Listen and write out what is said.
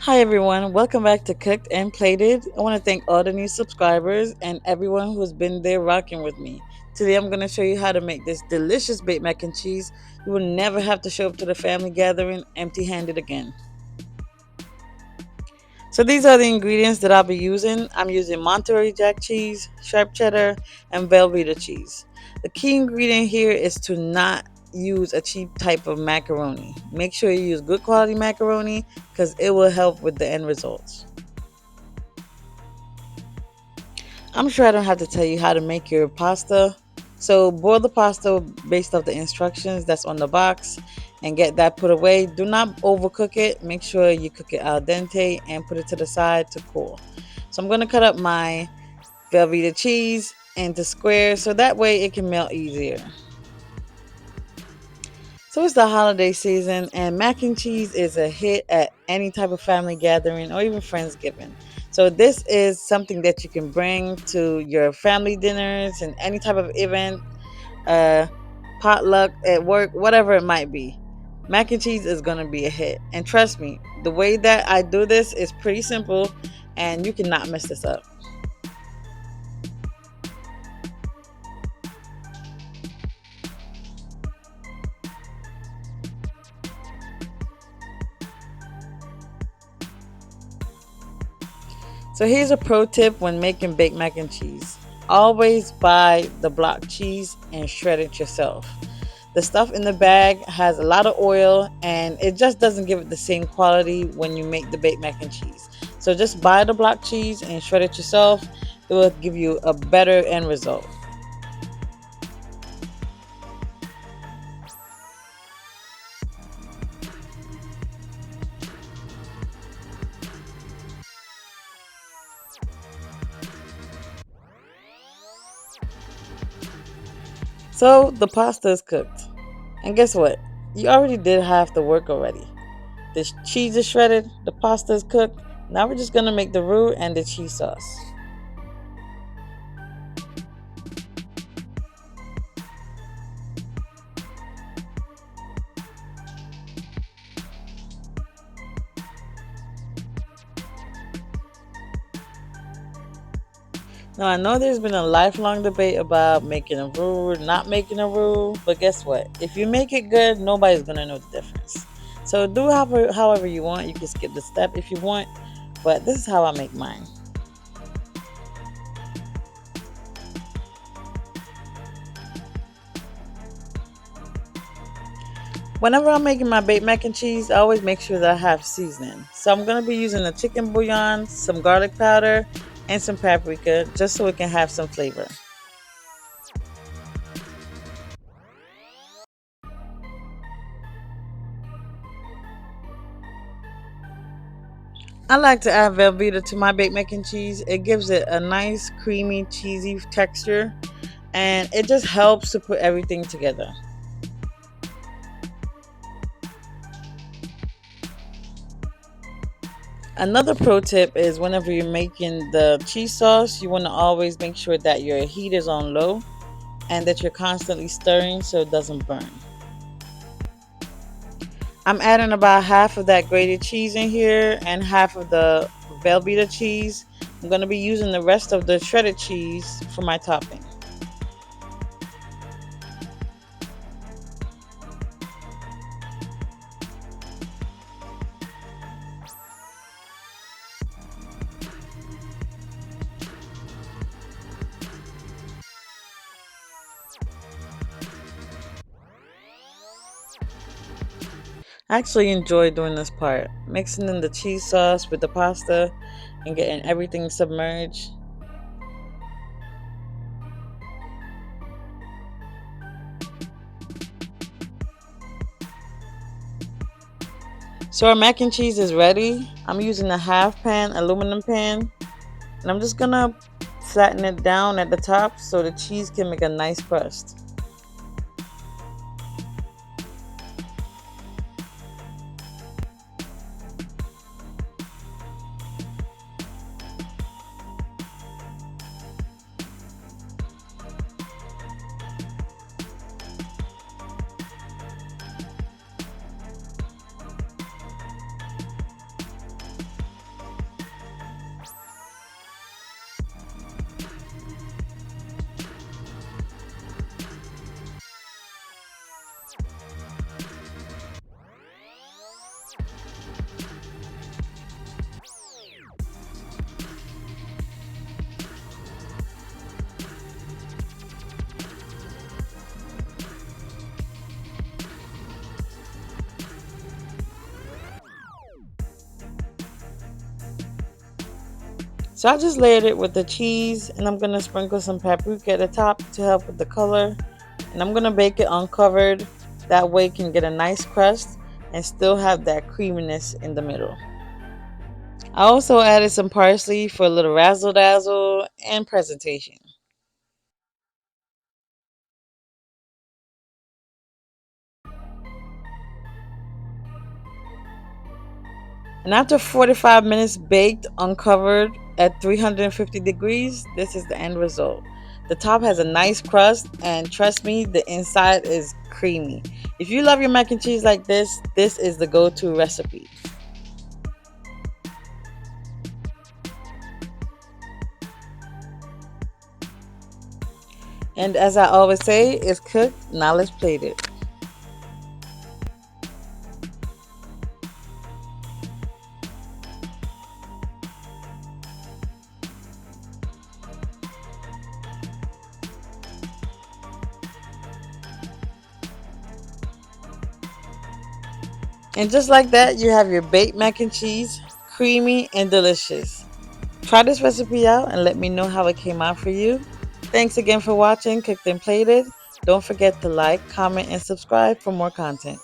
Hi everyone, welcome back to Cooked and Plated. I want to thank all the new subscribers and everyone who's been there rocking with me. Today I'm going to show you how to make this delicious baked mac and cheese. You will never have to show up to the family gathering empty-handed again. So these are the ingredients that I'll be using. I'm using Monterey Jack cheese, sharp cheddar, and Velveeta cheese. The key ingredient here is to not use a cheap type of macaroni. Make sure you use good quality macaroni because it will help with the end results. I'm sure I don't have to tell you how to make your pasta. So boil the pasta based off the instructions that's on the box and get that put away. Do not overcook it. Make sure you cook it al dente and put it to the side to cool. So I'm going to cut up my Velveeta cheese into squares so that way it can melt easier. So it's the holiday season, and mac and cheese is a hit at any type of family gathering or even Friendsgiving. So this is something that you can bring to your family dinners and any type of event, uh, potluck at work, whatever it might be. Mac and cheese is going to be a hit. And trust me, the way that I do this is pretty simple, and you cannot mess this up. So here's a pro tip when making baked mac and cheese. Always buy the block cheese and shred it yourself. The stuff in the bag has a lot of oil and it just doesn't give it the same quality when you make the baked mac and cheese. So just buy the block cheese and shred it yourself. It will give you a better end result. So the pasta is cooked. And guess what? You already did half the work already. The cheese is shredded, the pasta is cooked. Now we're just gonna make the roux and the cheese sauce. Now I know there's been a lifelong debate about making a roux, not making a roux, but guess what? If you make it good, nobody's gonna know the difference. So do however you want. You can skip the step if you want, but this is how I make mine. Whenever I'm making my baked mac and cheese, I always make sure that I have seasoning. So I'm gonna be using a chicken bouillon, some garlic powder, and some paprika, just so it can have some flavor. I like to add Velveeta to my baked mac and cheese. It gives it a nice, creamy, cheesy texture, and it just helps to put everything together. Another pro tip is whenever you're making the cheese sauce, you want to always make sure that your heat is on low and that you're constantly stirring so it doesn't burn. I'm adding about half of that grated cheese in here and half of the Velveeta cheese. I'm going to be using the rest of the shredded cheese for my topping. I actually enjoy doing this part, mixing in the cheese sauce with the pasta and getting everything submerged. So our mac and cheese is ready. I'm using a half pan aluminum pan and I'm just gonna flatten it down at the top so the cheese can make a nice crust. So I just layered it with the cheese, and I'm gonna sprinkle some paprika at the top to help with the color. And I'm gonna bake it uncovered. That way it can get a nice crust and still have that creaminess in the middle. I also added some parsley for a little razzle dazzle and presentation. And after 45 minutes baked uncovered at 350 degrees, this is the end result. The top has a nice crust, and trust me, the inside is creamy. If you love your mac and cheese like this is the go-to recipe. And as I always say, it's cooked, now let's plate it. And just like that, you have your baked mac and cheese, creamy and delicious. Try this recipe out and let me know how it came out for you. Thanks again for watching Cooked and Plated. Don't forget to like, comment, and subscribe for more content.